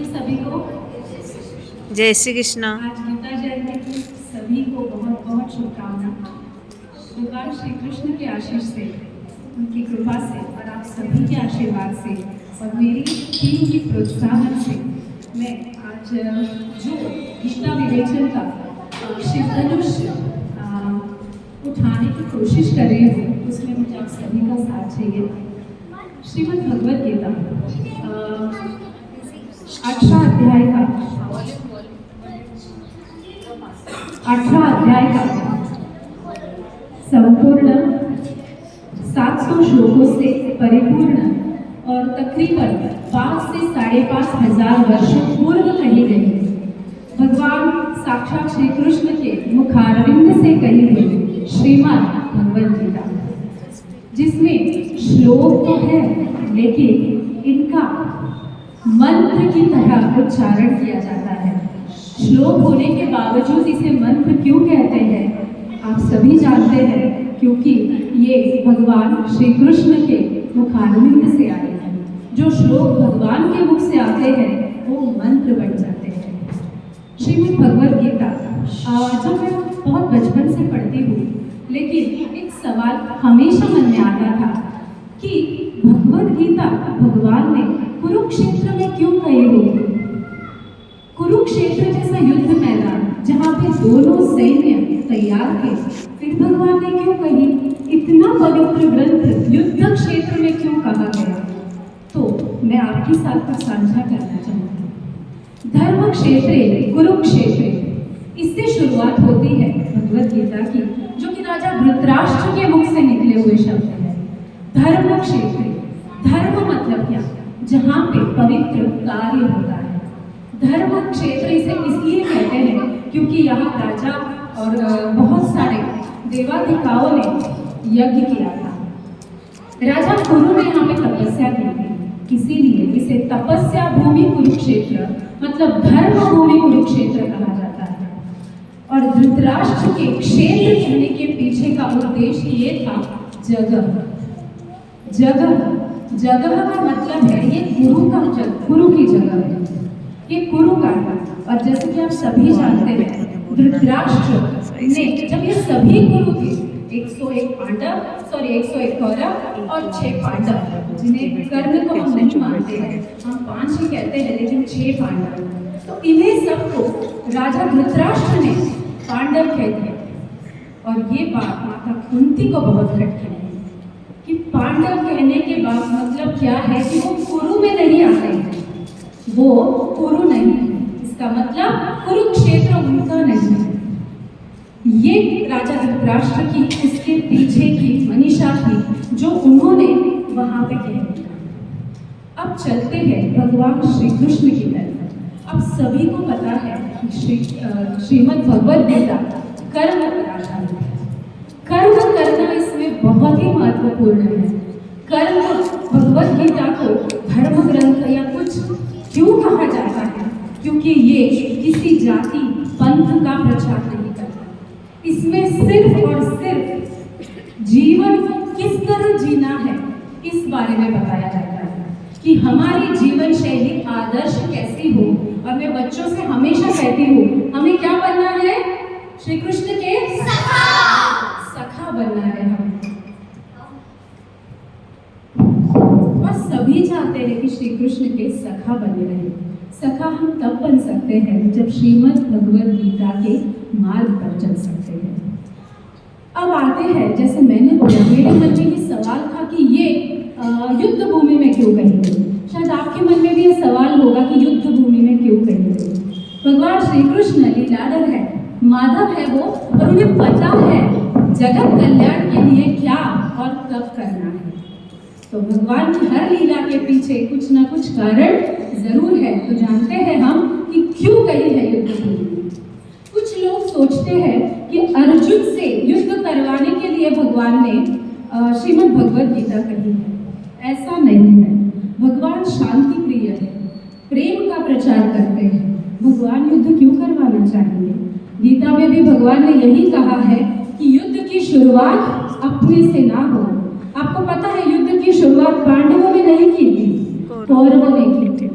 कृष्ण सभी को। जय श्री कृष्ण। आज गीता जयंती की सभी को बहुत बहुत शुभकामनाएं। भगवान श्री कृष्ण के आशीष से, उनकी कृपा से और आप सभी के आशीर्वाद से और मेरी टीम की प्रोत्साहन से मैं आज जो गीता विवेचन का शिव धनुष उठाने की कोशिश कर रही हूँ, उसमें मुझे आप सभी का साथ चाहिए। श्रीमद् भगवद गीता 18 अध्याय का संपूर्ण 700 श्लोकों से परिपूर्ण और तकरीबन 5 से 5,500 हजार वर्ष पूर्व कही गई भगवान साक्षात श्री कृष्ण के मुखारविंद से कही गई श्रीमद् भगवद गीता, जिसमें श्लोक तो है लेकिन इनका मंत्र की तरह उच्चारण किया जाता है। श्लोक होने के बावजूद इसे मंत्र क्यों कहते हैं आप सभी जानते हैं, क्योंकि ये भगवान श्री कृष्ण के मुखारविंद से आए हैं। जो श्लोक भगवान के मुख से आते हैं वो मंत्र बन जाते हैं। श्रीमद् भगवद गीता जब मैं बहुत बचपन से पढ़ती हूँ, लेकिन एक सवाल हमेशा मन में आता था कि भगवद गीता भगवान ने कुरुक्षेत्र में क्यों कही होगी। कुरुक्षेत्र जैसा युद्ध मैदान जहाँ पे दोनों सैन्य तैयार थे, फिर भगवान ने क्यों कही। इतना पवित्र ग्रंथ युद्ध क्षेत्र में क्यों कहा गया, तो मैं आपके साथ कुछ साझा करना चाहूँगी। धर्म क्षेत्र कुरुक्षेत्र, इससे शुरुआत होती है भगवद गीता की, जो कि राजा धृतराष्ट्र के मुख से निकले हुए शब्द है। धर्म क्षेत्र, धर्म मतलब क्या, जहाँ पे पवित्र कार्य होता है। धर्म क्षेत्र इसे इसलिए कहते हैं क्योंकि यहाँ राजा और बहुत सारे देवाधिकाओं ने यज्ञ किया था। राजा कुरु ने यहाँ पे तपस्या की थी, इसीलिए इसे तपस्या भूमि कुरुक्षेत्र मतलब धर्म भूमि कुरुक्षेत्र कहा जाता है। और धृतराष्ट्र के क्षेत्र कहने के पीछे का उद्देश्य ये था जगह। जगह का मतलब है ये कुरु की जगह है, ये कुरु का था। और जैसे कि आप सभी जानते हैं, धृतराष्ट्र ने जब ये सभी कुरु थे, 101 कौरव और 6 पांडव, जिन्हें कर्ण को हम नहीं मानते हैं, हम 5 ही कहते हैं, लेकिन 6 पांडव, तो इन्हें सबको राजा धृतराष्ट्र ने पांडव कह दिया। और ये बात माता कुंती को बहुत खटकी कि पांडव कहने के बाद मतलब क्या है कि वो कुरु में नहीं आते हैं, वो कुरु नहीं है, इसका मतलब कुरुक्षेत्र उनका नहीं है। ये राजा धृतराष्ट्र की इसके पीछे की मनीषा थी जो उन्होंने वहां पे कह दिया। अब चलते हैं भगवान श्री कृष्ण की तरफ। अब सभी को पता है कि श्रीमद् भगवद गीता कर्म पर आधारित है। कर्म करना इसमें बहुत ही महत्वपूर्ण है। कर्म भगवद गीता को धर्म ग्रंथ या कुछ क्यों कहा जाता है, क्योंकि ये किसी जाति पंथ का प्रचार नहीं करता। इसमें सिर्फ और सिर्फ जीवन को किस तरह जीना है इस बारे में बताया जाता है कि हमारी जीवन शैली आदर्श कैसी हो। और मैं बच्चों से हमेशा कहती हूँ, हमें क्या बनना है, श्री कृष्ण के सखा बनना है हमें। और सभी चाहते हैं कि श्री कृष्ण के सखा बने रहे। सखा हम तब बन सकते हैं जब श्रीमद् भगवद गीता के मार्ग पर चल सकते हैं। अब आते हैं, जैसे मैंने बोला, मेरे मन में ये सवाल था कि ये युद्ध भूमि में क्यों कही गई। शायद आपके मन में भी ये सवाल होगा कि युद्ध भूमि में क्यों कही गई। भगवान श्री कृष्ण लीलाधर है, माधव है वो, और उन्हें पता है जगत कल्याण के लिए क्या और कब करना है। तो भगवान की हर लीला के पीछे कुछ ना कुछ कारण जरूर है। तो जानते हैं हम कि क्यों कही है युद्ध भूमि। कुछ लोग सोचते हैं कि अर्जुन से युद्ध करवाने के लिए भगवान ने श्रीमद् भगवद गीता कही है। ऐसा नहीं है। भगवान शांति प्रिय है, प्रेम का प्रचार करते हैं। भगवान युद्ध क्यों करवाना चाहेंगे। गीता में भी भगवान ने यही कहा है कि युद्ध की शुरुआत अपने से ना हो। आपको पता है युद्ध की शुरुआत पांडवों ने नहीं की थी, कौरवों ने की थी।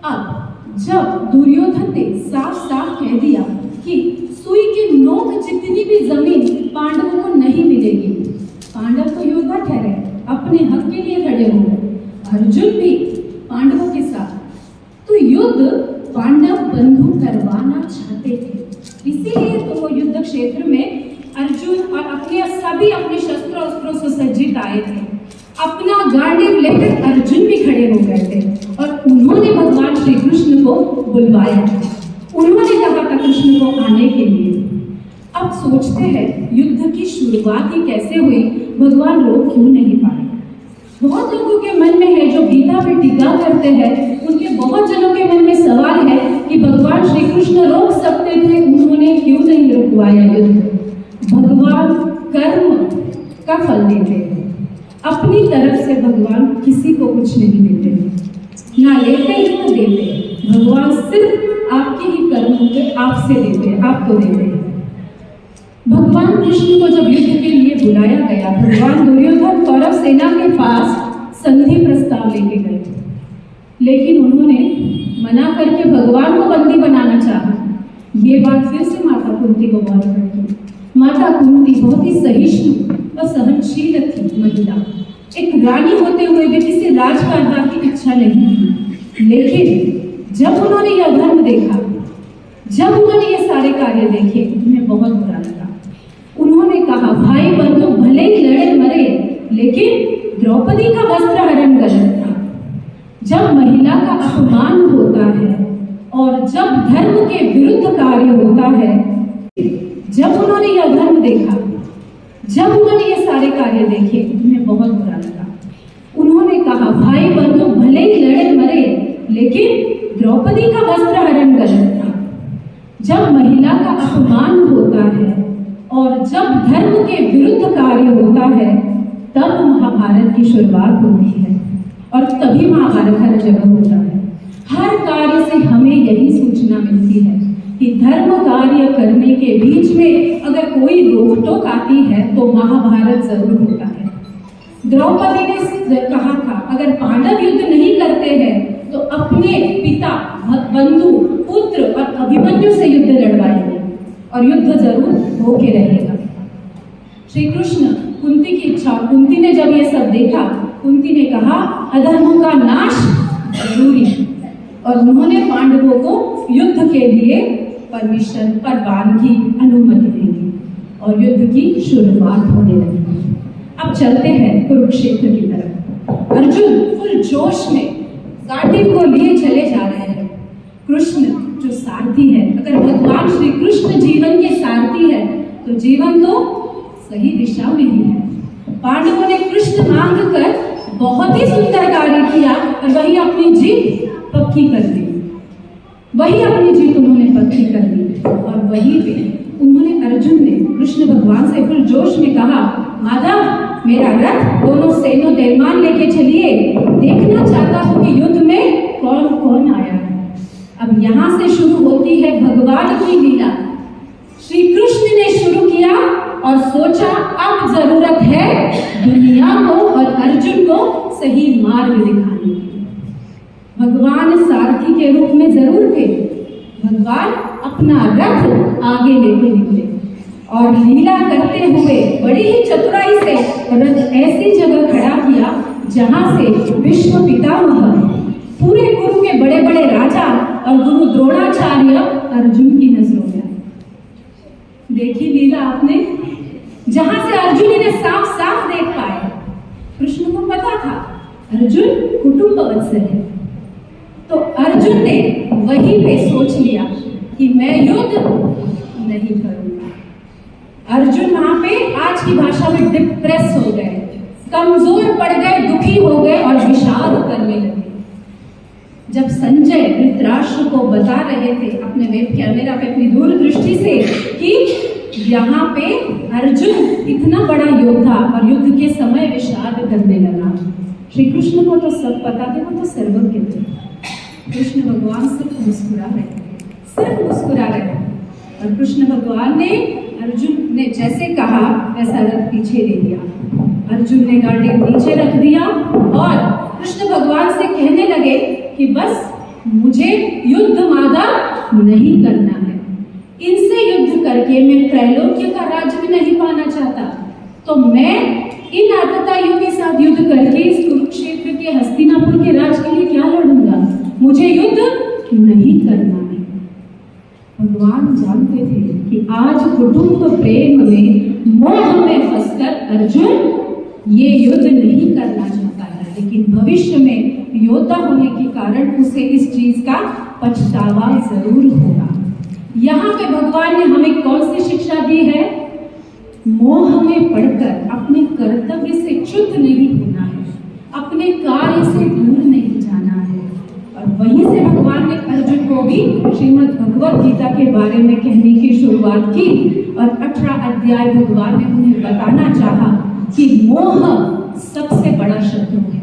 अब जब दुर्योधन ने साफ साफ कह दिया कि सुई के नोक जितनी भी जमीन पांडवों को नहीं मिलेगी, पांडव तो योद्धा ठहरे, अपने हक के लिए खड़े हो गए, अर्जुन भी पांडवों के साथ, तो युद्ध पांडव बंधु करवाना चाहते थे। इसीलिए तो वो युद्ध क्षेत्र में अर्जुन और अपने शस्त्र अस्त्रों से सज्जित आए थे। अपना गांडीव लेकर अर्जुन भी खड़े हो गए थे और उन्होंने भगवान श्री कृष्ण को बुलवाया। उन्होंने कहा था कृष्ण को आने के लिए। अब सोचते हैं युद्ध की शुरुआत ही कैसे हुई, भगवान रोक क्यों नहीं पाए। बहुत लोगों के मन में है, जो गीता पे टीका करते हैं, उनके बहुत जनों के मन में सवाल है कि भगवान श्री कृष्ण रोक सकते थे, उन्होंने क्यों नहीं रुकवाया युद्ध। भगवान कर्म का फल देते हैं, अपनी तरफ से भगवान किसी को कुछ नहीं देते, ना लेते हैं ना देते हैं। भगवान सिर्फ आपके ही कर्मों पे आपसे देते हैं, आपको देते हैं। भगवान कृष्ण को जब युद्ध के लिए बुलाया गया, भगवान दुर्योधन कौरव सेना के पास संधि प्रस्ताव लेके गए, लेकिन उन्होंने मना करके भगवान को बंदी बनाना चाहा। ये बात फिर से माता कुंती को गौर करती। माता कुंती बहुत ही सहिष्णु और सहनशील थी महिला, एक रानी होते हुए भी किसी राजकारभार की इच्छा नहीं थी। लेकिन जब उन्होंने यह धर्म देखा, जब उन्होंने ये सारे कार्य देखे, उन्हें बहुत बुरा लगा। उन्होंने कहा, भाई बंधु भले ही लड़े मरे, लेकिन द्रौपदी का वस्त्र हरण गलत था। जब महिला का अपमान होता है और जब धर्म के विरुद्ध कार्य होता है, जब उन्होंने यह धर्म देखा, जब उन्होंने ये सारे कार्य देखे, उन्हें बहुत बुरा लगा। उन्होंने कहा, भाई बंधु भले ही लड़े मरे, लेकिन द्रौपदी का वस्त्र हरण गलत था। जब महिला का अपमान होता है और जब धर्म के विरुद्ध कार्य होता है, तब महाभारत की शुरुआत होती है और तभी महाभारत हर जगह होता है। हर कार्य से हमें यही सूचना मिलती है कि धर्म कार्य करने के बीच में अगर कोई रोक टोक आती है तो महाभारत जरूर होता है। द्रौपदी ने कहा था, अगर पांडव युद्ध नहीं करते हैं तो अपने पिता, बंधु, पुत्र और अभिमन्यु से युद्ध लड़वाएंगे और युद्ध जरूर होके रहेगा। श्री कृष्ण कुंती की इच्छा, कुंती ने जब ये सब देखा, कुंती ने कहा, अधर्मों का नाश जरूरी है, और उन्होंने पांडवों को युद्ध के लिए परमिशन, परवानगी, अनुमति देगी और युद्ध की शुरुआत होने लगी। अब चलते हैं कुरुक्षेत्र की तरफ। अर्जुन फुल जोश में गांडीव को लिए चले जा रहे हैं। कृष्ण जो सारथी है, अगर भगवान श्री कृष्ण जीवन के सारथी है तो जीवन तो सही दिशा में ही है। पांडवों ने कृष्ण मांग कर बहुत ही सुंदर कार्य किया और वही अपनी जीत पक्की कर दी। वही अपनी जीत उन्होंने पक्की कर दी और वहीं पे उन्होंने, अर्जुन ने कृष्ण भगवान से फुल जोश में कहा, माधव मेरा रथ दोनों सेनों दैमान लेके चलिए, देखना चाहता हूँ कि युद्ध में कौन कौन आया है। अब यहाँ से शुरू होती है भगवान की लीला। श्री कृष्ण ने शुरू किया और सोचा अब जरूरत है दुनिया को और अर्जुन को सही मार्ग दिखाने की। भगवान सारथी के रूप में जरूर थे, भगवान अपना रथ आगे लेके निकले और लीला करते हुए बड़ी ही चतुराई से रथ ऐसी जगह खड़ा किया जहां से विश्व पितामह, पूरे कुरु के बड़े बड़े राजा और गुरु द्रोणाचार्य अर्जुन की नजरों में आए। देखी लीला आपने, जहां से अर्जुन ने साफ साफ देख पाए। कृष्ण को पता था अर्जुन कुटुंबवत्सल है, तो अर्जुन ने वहीं पे सोच लिया कि मैं युद्ध नहीं करूंगा। अर्जुन वहां पे आज की भाषा में डिप्रेस हो गए, कमजोर पड़ गए, दुखी हो गए और विषाद करने लगे। जब संजय धृतराष्ट्र को बता रहे थे अपने वेब कैमरा पे अपनी दूरदृष्टि से कि यहाँ पे अर्जुन इतना बड़ा योद्धा और युद्ध के समय विषाद करने लगा, श्री कृष्ण को तो सब पता था, वो तो सर्वज्ञ थे। कृष्ण भगवान सिर्फ मुस्कुरा रहे, सिर्फ मुस्कुरा रहे। और कृष्ण भगवान ने, अर्जुन ने जैसे कहा वैसा रथ पीछे ले लिया। अर्जुन ने गाड़ी नीचे रख दिया और कृष्ण भगवान से कहने लगे कि बस मुझे युद्ध मादा नहीं करना है। इनसे युद्ध करके मैं त्रैलोक्य का राज्य भी नहीं पाना चाहता। तो मैं इन आतताइयों के साथ युद्ध करके इस कुरुक्षेत्र के हस्तिनापुर के राज के लिए क्या लड़ूंगा? मुझे युद्ध नहीं करना है। भगवान जानते थे कि आज कुटुंब प्रेम में, मोह में फंसकर अर्जुन ये युद्ध नहीं करना चाहता है, लेकिन भविष्य में योद्धा होने के कारण उसे इस चीज का पछतावा जरूर होगा। यहाँ पे भगवान ने हमें कौन सी शिक्षा दी है? मोह में पड़कर अपने कर्तव्य से च्युत नहीं होना है, अपने कार्य से दूर नहीं जाना है। और वहीं से भगवान ने अर्जुन को भी श्रीमद् भगवद गीता के बारे में कहने की शुरुआत की और 18 अध्याय भगवान ने उन्हें बताना चाहा कि मोह सबसे बड़ा शत्रु है,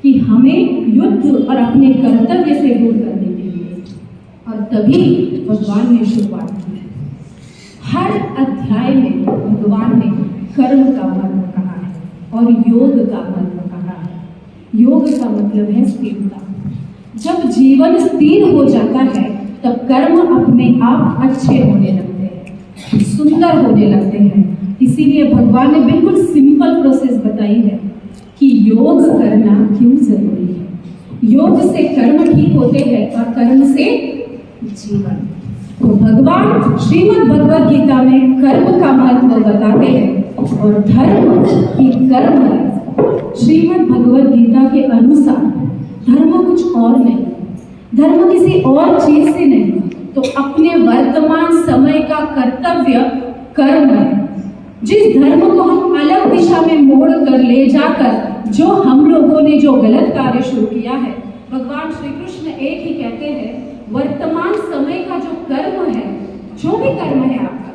कि हमें युद्ध और अपने कर्तव्य से दूर करने के लिए। और तभी भगवान ने शुरुआत की। हर अध्याय में भगवान ने कर्म का महत्व कहा है और योग का महत्व कहा है। योग का मतलब है स्थिरता। जब जीवन स्थिर हो जाता है तब कर्म अपने आप अच्छे होने लगते हैं, सुंदर होने लगते हैं। इसीलिए भगवान ने बिल्कुल सिंपल प्रोसेस बताई है कि योग करना क्यों जरूरी है। योग से कर्म ठीक होते हैं और कर्म से जीवन। तो भगवान श्रीमद् भगवद गीता में कर्म का महत्व बताते हैं और धर्म की कर्म है। श्रीमद् भगवद गीता के अनुसार धर्म कुछ और नहीं, धर्म किसी और चीज से नहीं, तो अपने वर्तमान समय का कर्तव्य कर्म है। जिस धर्म को हम अलग दिशा में मोड़ कर ले जाकर जो हम लोगों ने जो गलत कार्य शुरू किया है, भगवान श्री कृष्ण एक ही कहते हैं, वर्तमान समय का जो कर्म है, जो भी कर्म है आपका,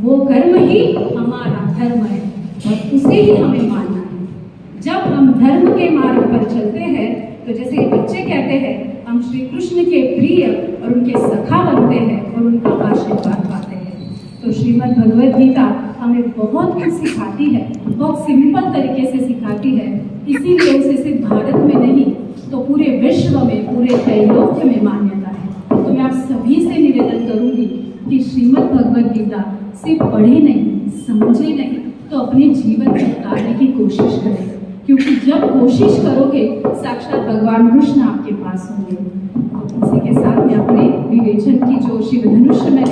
वो कर्म ही हमारा धर्म है और उसे ही हमें मानना है। जब हम धर्म के मार्ग पर चलते हैं तो जैसे बच्चे कहते हैं, हम श्री कृष्ण के प्रिय और उनके सखा बनते हैं और उनका आशीर्वाद पाते हैं। तो श्रीमद् भगवद गीता हमें बहुत कुछ सिखाती है, बहुत सिंपल तरीके से सिखाती है। इसीलिए उसे सिर्फ भारत में नहीं तो पूरे विश्व में, पूरे त्रैलोक्य में मान्यता है। तो मैं आप सभी से निवेदन करूंगी कि श्रीमद् भगवद गीता सिर्फ पढ़े नहीं, समझे नहीं, तो अपने जीवन में उतारने की कोशिश करें, क्योंकि जब कोशिश करोगे साक्षात भगवान कृष्ण आपके पास होंगे। इसी के साथ मैं अपने विवेचन की जो शिव धनुष में